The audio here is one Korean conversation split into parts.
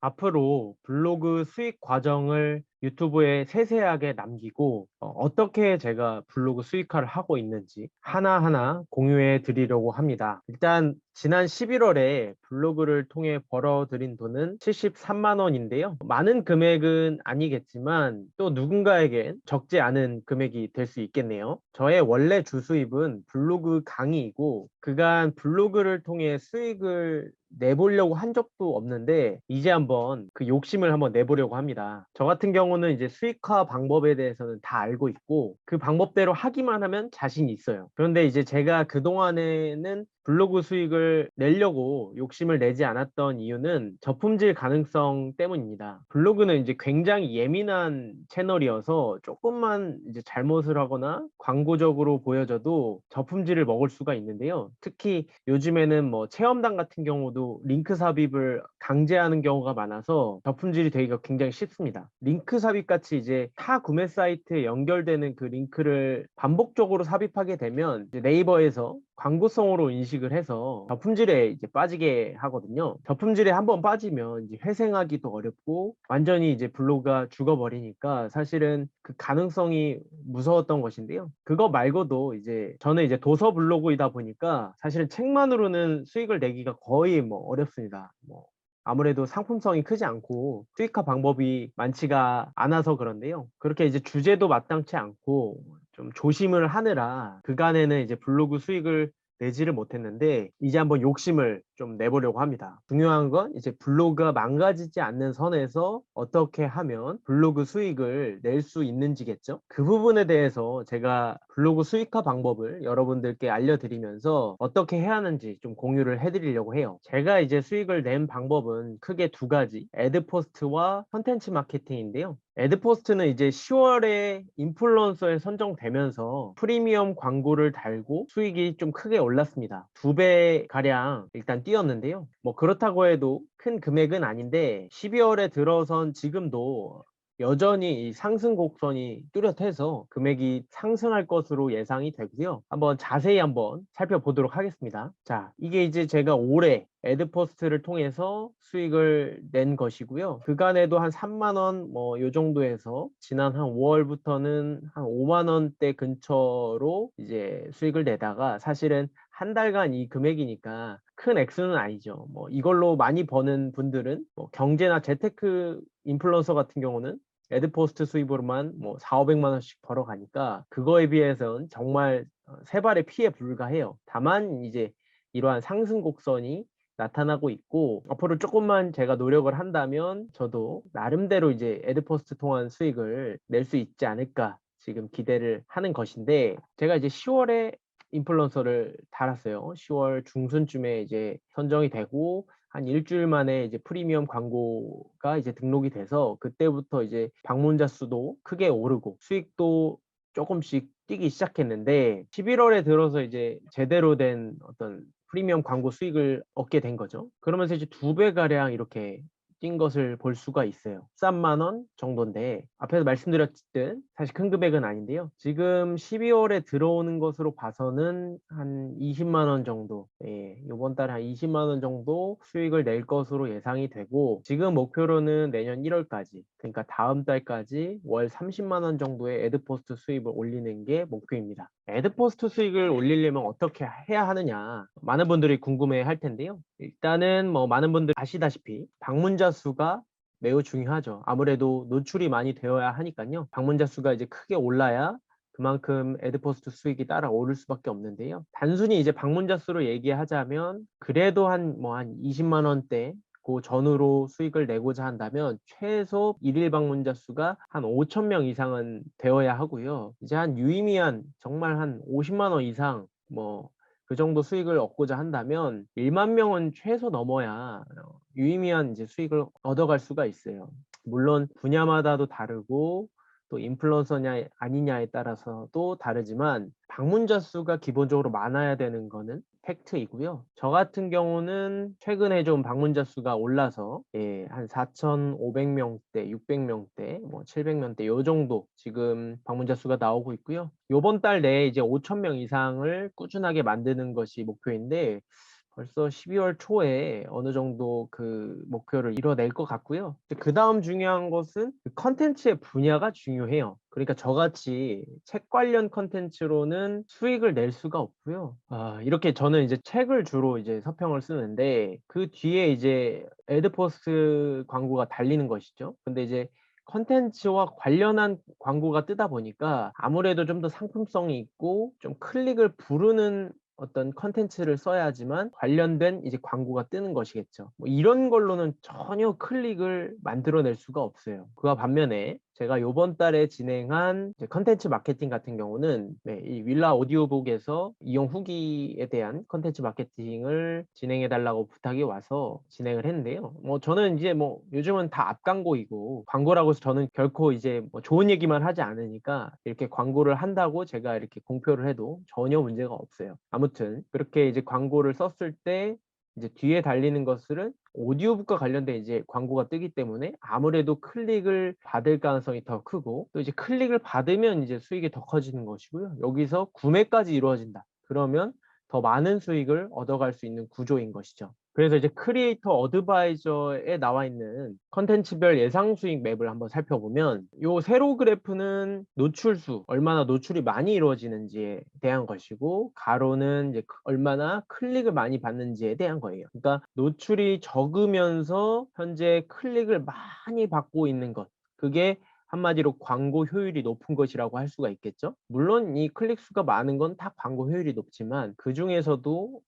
앞으로 블로그 수익 과정을 유튜브에 세세하게 남기고 어떻게 제가 블로그 수익화를 하고 있는지 하나하나 공유해 드리려고 합니다. 일단 지난 11월에 블로그를 통해 벌어들인 돈은 73만 원인데요. 많은 금액은 아니겠지만 또 누군가에겐 적지 않은 금액이 될 수 있겠네요. 저의 원래 주수입은 블로그 강의이고 그간 블로그를 통해 수익을 내보려고 한 적도 없는데 이제 한번 그 욕심을 한번 내보려고 합니다. 저 같은 경우는 이제 수익화 방법에 대해서는 다 알고 있고 그 방법대로 하기만 하면 자신이 있어요. 그런데 이제 제가 그동안에는 블로그 수익을 내려고 욕심을 내지 않았던 이유는 저품질 가능성 때문입니다. 블로그는 이제 굉장히 예민한 채널이어서 조금만 이제 잘못을 하거나 광고적으로 보여져도 저품질을 먹을 수가 있는데요. 특히 요즘에는 뭐 체험단 같은 경우도 링크 삽입을 강제하는 경우가 많아서 저품질이 되기가 굉장히 쉽습니다. 링크 삽입 같이 이제 타 구매 사이트에 연결되는 그 링크를 반복적으로 삽입하게 되면 이제 네이버에서 광고성으로 인식을 해서 저품질에 이제 빠지게 하거든요. 저품질에 한번 빠지면 이제 회생하기도 어렵고 완전히 이제 블로그가 죽어버리니까 사실은 그 가능성이 무서웠던 것인데요. 그거 말고도 이제 저는 이제 도서 블로그이다 보니까 사실은 책만으로는 수익을 내기가 거의 뭐 어렵습니다. 뭐 아무래도 상품성이 크지 않고 수익화 방법이 많지가 않아서 그런데요. 그렇게 이제 주제도 마땅치 않고 좀 조심을 하느라 그간에는 이제 블로그 수익을 내지를 못했는데 이제 한번 욕심을 좀 내보려고 합니다. 중요한 건 이제 블로그가 망가지지 않는 선에서 어떻게 하면 블로그 수익을 낼 수 있는지겠죠? 그 부분에 대해서 제가 블로그 수익화 방법을 여러분들께 알려드리면서 어떻게 해야 하는지 좀 공유를 해드리려고 해요. 제가 이제 수익을 낸 방법은 크게 두 가지, 애드포스트와 컨텐츠 마케팅인데요. 애드포스트는 이제 10월에 인플루언서에 선정되면서 프리미엄 광고를 달고 수익이 좀 크게 올랐습니다. 2배 가량 일단 뛰었는데요. 뭐 그렇다고 해도 큰 금액은 아닌데 12월에 들어선 지금도 여전히 이 상승 곡선이 뚜렷해서 금액이 상승할 것으로 예상이 되고요. 한번 자세히 한번 살펴보도록 하겠습니다. 자, 이게 이제 제가 올해 애드포스트를 통해서 수익을 낸 것이고요. 그간에도 한 3만 원 뭐 요 정도에서 지난 한 5월부터는 한 5만 원대 근처로 이제 수익을 내다가 사실은 한 달간 이 금액이니까 큰 액수는 아니죠. 뭐 이걸로 많이 버는 분들은 뭐 경제나 재테크 인플루언서 같은 경우는 애드포스트 수입으로만 뭐 4, 500만 원씩 벌어가니까 그거에 비해서는 정말 세 발의 피에 불과해요. 다만 이제 이러한 상승 곡선이 나타나고 있고 앞으로 조금만 제가 노력을 한다면 저도 나름대로 이제 애드포스트 통한 수익을 낼 수 있지 않을까 지금 기대를 하는 것인데 제가 이제 10월에 인플루언서를 달았어요. 10월 중순쯤에 이제 선정이 되고 한 일주일 만에 이제 프리미엄 광고가 이제 등록이 돼서 그때부터 이제 방문자 수도 크게 오르고 수익도 조금씩 뛰기 시작했는데 11월에 들어서 이제 제대로 된 어떤 프리미엄 광고 수익을 얻게 된 거죠. 그러면서 이제 2배 가량 이렇게 뛴 것을 볼 수가 있어요. 13만 원 정도인데 앞에서 말씀드렸듯 사실 큰 금액은 아닌데요. 지금 12월에 들어오는 것으로 봐서는 한 20만 원 정도, 예, 이번 달에 한 20만 원 정도 수익을 낼 것으로 예상이 되고 지금 목표로는 내년 1월까지, 그러니까 다음 달까지 월 30만 원 정도의 애드포스트 수입을 올리는 게 목표입니다. 애드포스트 수익을 올리려면 어떻게 해야 하느냐 많은 분들이 궁금해 할 텐데요. 일단은 뭐 많은 분들이 아시다시피 방문자 수가 매우 중요하죠. 아무래도 노출이 많이 되어야 하니까요. 방문자 수가 이제 크게 올라야 그만큼 애드포스트 수익이 따라 오를 수밖에 없는데요. 단순히 이제 방문자 수로 얘기하자면 그래도 한 20만 원대 그 전후로 수익을 내고자 한다면 최소 일일 방문자 수가 한 5천 명 이상은 되어야 하고요. 이제 한 유의미한 정말 한 50만 원 이상 뭐 그 정도 수익을 얻고자 한다면 1만 명은 최소 넘어야 유의미한 이제 수익을 얻어갈 수가 있어요. 물론 분야마다도 다르고 또 인플루언서냐 아니냐에 따라서도 다르지만 방문자 수가 기본적으로 많아야 되는 거는 팩트이고요. 저 같은 경우는 최근에 좀 방문자 수가 올라서 한 4,500명대, 600명대, 뭐 700명대 요 정도 지금 방문자 수가 나오고 있고요. 요번 달 내에 이제 5,000명 이상을 꾸준하게 만드는 것이 목표인데 벌써 12월 초에 어느 정도 그 목표를 이뤄낼 것 같고요. 그다음 중요한 것은 그 컨텐츠의 분야가 중요해요. 그러니까 저같이 책 관련 컨텐츠로는 수익을 낼 수가 없고요. 이렇게 저는 이제 책을 주로 이제 서평을 쓰는데 그 뒤에 이제 애드포스 광고가 달리는 것이죠. 근데 이제 컨텐츠와 관련한 광고가 뜨다 보니까 아무래도 좀 더 상품성이 있고 좀 클릭을 부르는 어떤 컨텐츠를 써야지만 관련된 이제 광고가 뜨는 것이겠죠. 뭐 이런 걸로는 전혀 클릭을 만들어낼 수가 없어요. 그와 반면에 제가 요번 달에 진행한 이제 컨텐츠 마케팅 같은 경우는 이 윌라 오디오북에서 이용 후기에 대한 컨텐츠 마케팅을 진행해 달라고 부탁이 와서 진행을 했는데요. 뭐 저는 이제 뭐 요즘은 다 앞광고이고 광고라고 해서 저는 결코 이제 뭐 좋은 얘기만 하지 않으니까 이렇게 광고를 한다고 제가 이렇게 공표를 해도 전혀 문제가 없어요. 아무튼 그렇게 이제 광고를 썼을 때 이제 뒤에 달리는 것들은 오디오북과 관련된 이제 광고가 뜨기 때문에 아무래도 클릭을 받을 가능성이 더 크고 또 이제 클릭을 받으면 이제 수익이 더 커지는 것이고요. 여기서 구매까지 이루어진다. 그러면 더 많은 수익을 얻어갈 수 있는 구조인 것이죠. 그래서 이제 크리에이터 어드바이저에 나와 있는 컨텐츠별 예상 수익 맵을 한번 살펴보면 요 세로 그래프는 노출수, 얼마나 노출이 많이 이루어지는지에 대한 것이고 가로는 이제 얼마나 클릭을 많이 받는지에 대한 거예요. 그러니까 노출이 적으면서 현재 클릭을 많이 받고 있는 것. 그게 한마디로 광고 효율이 높은 것이라고 할 수가 있겠죠. 물론 이 클릭 수가 많은 건 다 광고 효율이 높지만 그 중에서도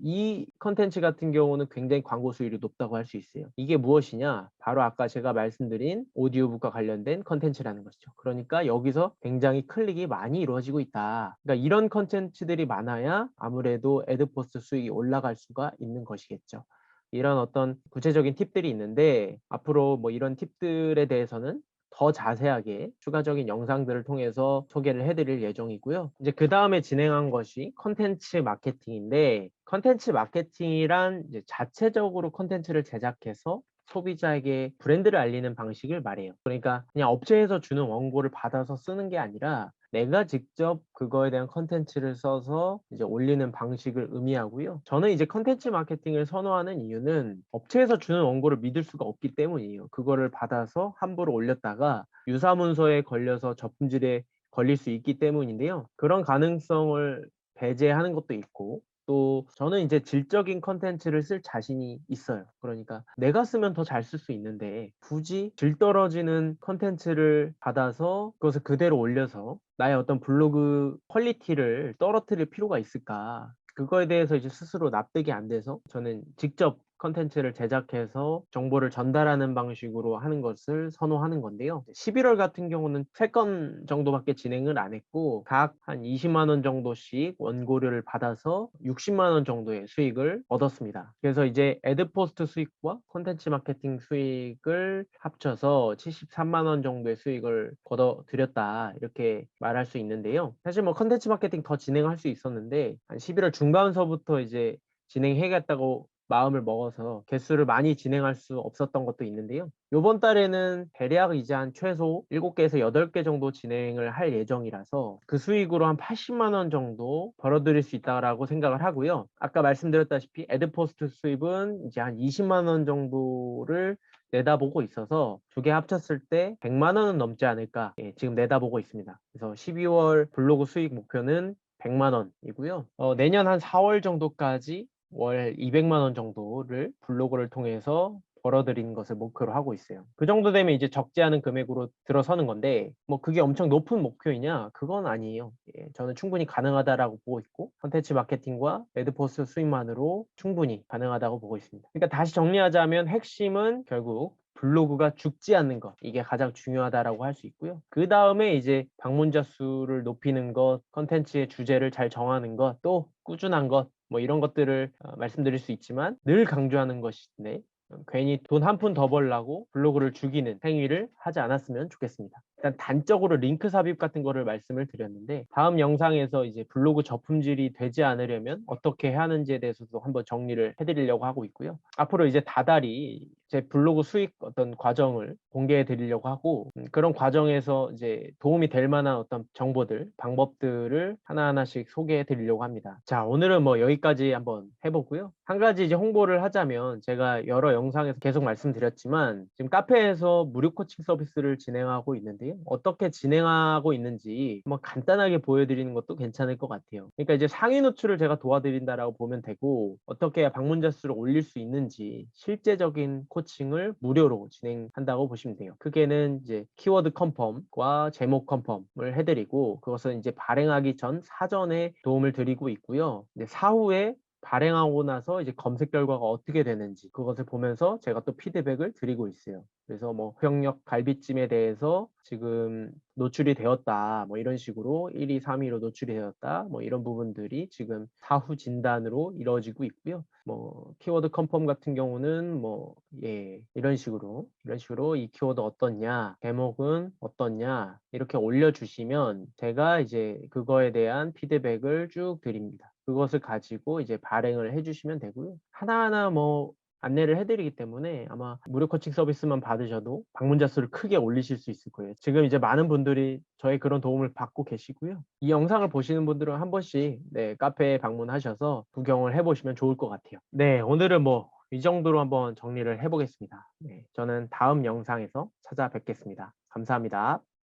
이 컨텐츠 같은 경우는 굉장히 광고 수율이 높다고 할 수 있어요. 이게 무엇이냐? 바로 아까 제가 말씀드린 오디오북과 관련된 컨텐츠라는 것이죠. 그러니까 여기서 굉장히 클릭이 많이 이루어지고 있다. 그러니까 이런 컨텐츠들이 많아야 아무래도 애드포스 수익이 올라갈 수가 있는 것이겠죠. 이런 어떤 구체적인 팁들이 있는데 앞으로 뭐 이런 팁들에 대해서는 더 자세하게 추가적인 영상들을 통해서 소개를 해드릴 예정이고요. 이제 그 다음에 진행한 것이 컨텐츠 마케팅인데 컨텐츠 마케팅이란 이제 자체적으로 컨텐츠를 제작해서 소비자에게 브랜드를 알리는 방식을 말해요. 그러니까 그냥 업체에서 주는 원고를 받아서 쓰는 게 아니라 내가 직접 그거에 대한 컨텐츠를 써서 이제 올리는 방식을 의미하고요. 저는 이제 컨텐츠 마케팅을 선호하는 이유는 업체에서 주는 원고를 믿을 수가 없기 때문이에요. 그거를 받아서 함부로 올렸다가 유사문서에 걸려서 저품질에 걸릴 수 있기 때문인데요. 그런 가능성을 배제하는 것도 있고 또 저는 이제 질적인 컨텐츠를 쓸 자신이 있어요. 그러니까 내가 쓰면 더 잘 쓸 수 있는데 굳이 질 떨어지는 컨텐츠를 받아서 그것을 그대로 올려서 나의 어떤 블로그 퀄리티를 떨어뜨릴 필요가 있을까? 그거에 대해서 이제 스스로 납득이 안 돼서 저는 직접 컨텐츠를 제작해서 정보를 전달하는 방식으로 하는 것을 선호하는 건데요. 11월 같은 경우는 3건 정도밖에 진행을 안 했고 각 한 20만 원 정도씩 원고료를 받아서 60만 원 정도의 수익을 얻었습니다. 그래서 이제 애드포스트 수익과 콘텐츠 마케팅 수익을 합쳐서 73만 원 정도의 수익을 거둬들였다 이렇게 말할 수 있는데요. 사실 뭐 콘텐츠 마케팅 더 진행할 수 있었는데 한 11월 중반서부터 이제 진행해야겠다고 마음을 먹어서 개수를 많이 진행할 수 없었던 것도 있는데요. 이번 달에는 대략 이제 한 최소 7개에서 8개 정도 진행을 할 예정이라서 그 수익으로 한 80만 원 정도 벌어들일 수 있다라고 생각을 하고요. 아까 말씀드렸다시피 애드포스트 수입은 이제 한 20만 원 정도를 내다보고 있어서 두 개 합쳤을 때 100만 원은 넘지 않을까 지금 내다보고 있습니다. 그래서 12월 블로그 수익 목표는 100만 원이고요. 내년 한 4월 정도까지 월 200만 원 정도를 블로그를 통해서 벌어들이는 것을 목표로 하고 있어요. 그 정도 되면 이제 적지 않은 금액으로 들어서는 건데 뭐 그게 엄청 높은 목표이냐? 그건 아니에요. 저는 충분히 가능하다라고 보고 있고 컨텐츠 마케팅과 애드포스 수익만으로 충분히 가능하다고 보고 있습니다. 그러니까 다시 정리하자면 핵심은 결국 블로그가 죽지 않는 것 이게 가장 중요하다라고 할 수 있고요. 그 다음에 이제 방문자 수를 높이는 것, 컨텐츠의 주제를 잘 정하는 것, 또 꾸준한 것 뭐 이런 것들을 말씀드릴 수 있지만 늘 강조하는 것인데 괜히 돈 한 푼 더 벌라고 블로그를 죽이는 행위를 하지 않았으면 좋겠습니다. 일단 단적으로 링크 삽입 같은 거를 말씀을 드렸는데 다음 영상에서 이제 블로그 저품질이 되지 않으려면 어떻게 해야 하는지에 대해서도 한번 정리를 해드리려고 하고 있고요. 앞으로 이제 다달이 제 블로그 수익 어떤 과정을 공개해 드리려고 하고 그런 과정에서 이제 도움이 될 만한 어떤 정보들, 방법들을 하나하나씩 소개해 드리려고 합니다. 자, 오늘은 뭐 여기까지 한번 해보고요. 한 가지 이제 홍보를 하자면 제가 여러 영상에서 계속 말씀드렸지만 지금 카페에서 무료 코칭 서비스를 진행하고 있는데요. 어떻게 진행하고 있는지 한번 간단하게 보여드리는 것도 괜찮을 것 같아요. 그러니까 이제 상위 노출을 제가 도와드린다라고 보면 되고 어떻게 해야 방문자 수를 올릴 수 있는지 실제적인 코칭을 무료로 진행한다고 보시면 돼요. 크게는 이제 키워드 컨펌과 제목 컨펌을 해드리고 그것은 이제 발행하기 전 사전에 도움을 드리고 있고요. 이제 사후에 발행하고 나서 이제 검색 결과가 어떻게 되는지 그것을 보면서 제가 또 피드백을 드리고 있어요. 그래서 뭐 병력 갈비찜에 대해서 지금 노출이 되었다. 뭐 이런 식으로 1, 2, 3위로 노출이 되었다. 뭐 이런 부분들이 지금 사후 진단으로 이루어지고 있고요. 뭐 키워드 컨펌 같은 경우는 뭐 이런 식으로 이 키워드 어떻냐, 제목은 어떻냐 이렇게 올려주시면 제가 이제 그거에 대한 피드백을 쭉 드립니다. 그것을 가지고 이제 발행을 해주시면 되고요. 하나하나 뭐 안내를 해드리기 때문에 아마 무료 코칭 서비스만 받으셔도 방문자 수를 크게 올리실 수 있을 거예요. 지금 이제 많은 분들이 저의 그런 도움을 받고 계시고요. 이 영상을 보시는 분들은 한 번씩 카페에 방문하셔서 구경을 해보시면 좋을 것 같아요. 네, 오늘은 뭐 이 정도로 한번 정리를 해보겠습니다. 네, 저는 다음 영상에서 찾아뵙겠습니다. 감사합니다.